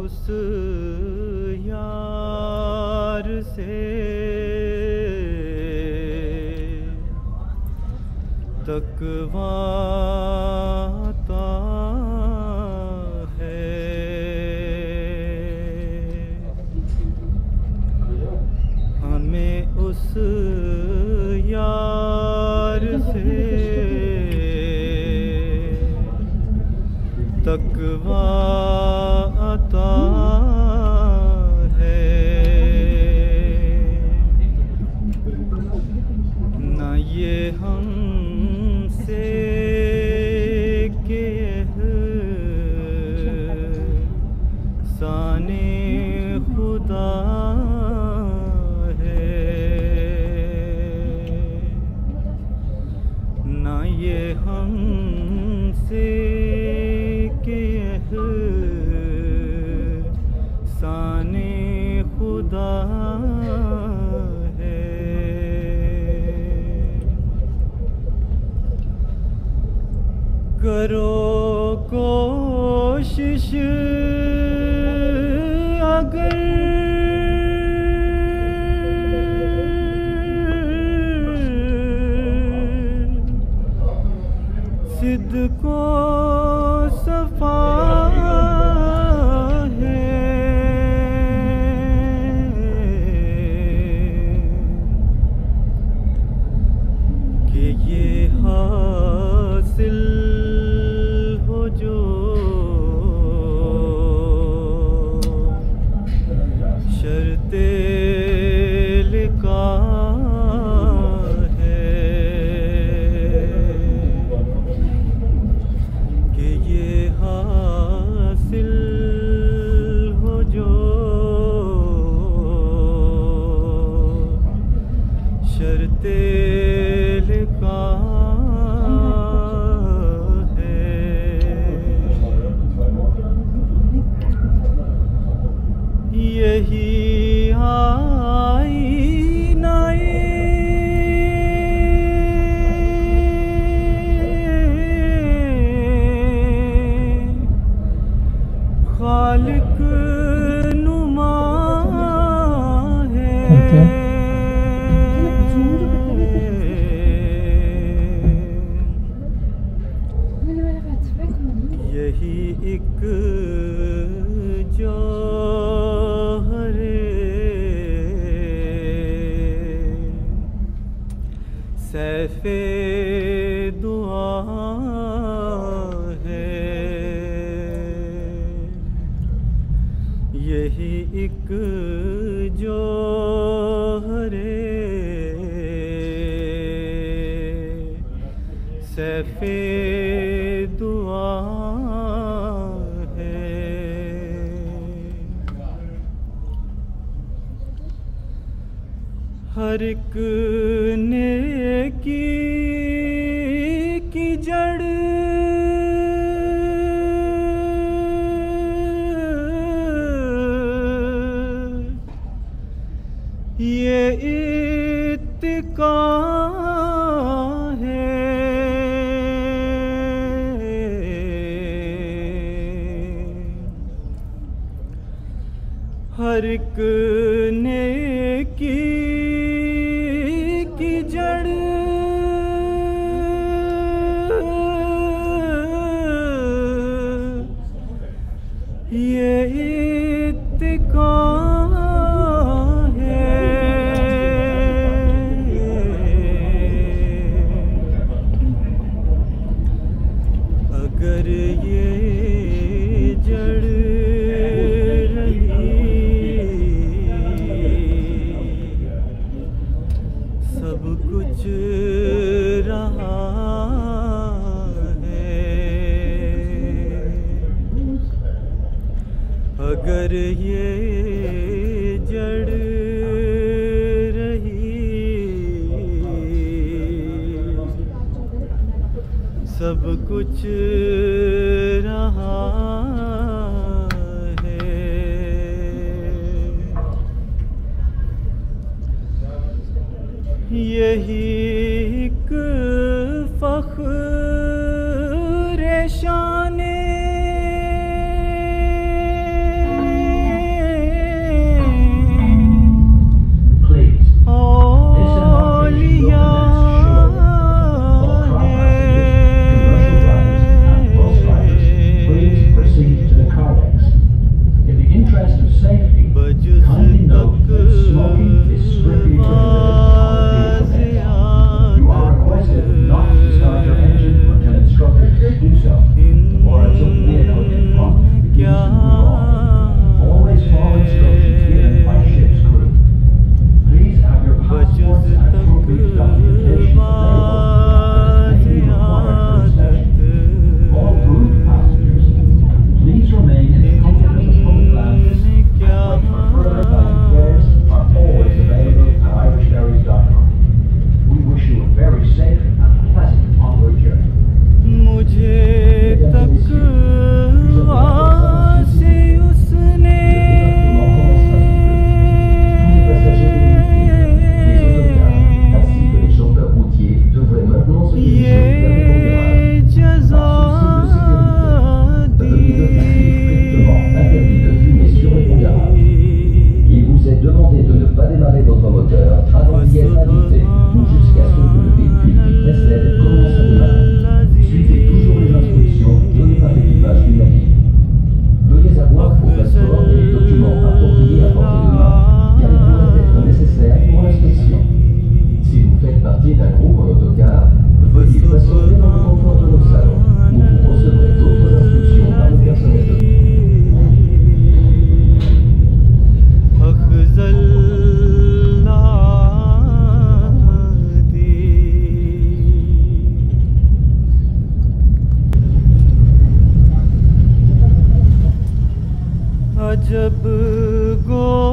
उस यार से तकवाता है। हमें उस यार से तकवा आता है। न ये हमसे के साने खुदा है, न ये हमसे साने खुदा है। करो कोशिश अगर सिद्ध को सफा हासिल हो जो शर्ते लिखा है कि ये हासिल हो जो शर्ते लिखा यही आईनाए खालिक नुमा है। यही एक जो सैफे दुआ है। यही एक जो हरे सैफे दुआ है। हर एक नेकी की जड़ ये इत्तिका है। हर एक नेकी की जड़ ये इत्तिका है। अगर ये जड़ रही सब कुछ रहा है। अगर ये जड़ रही सब कुछ रहा है। यही एक फख्र शाने जब गो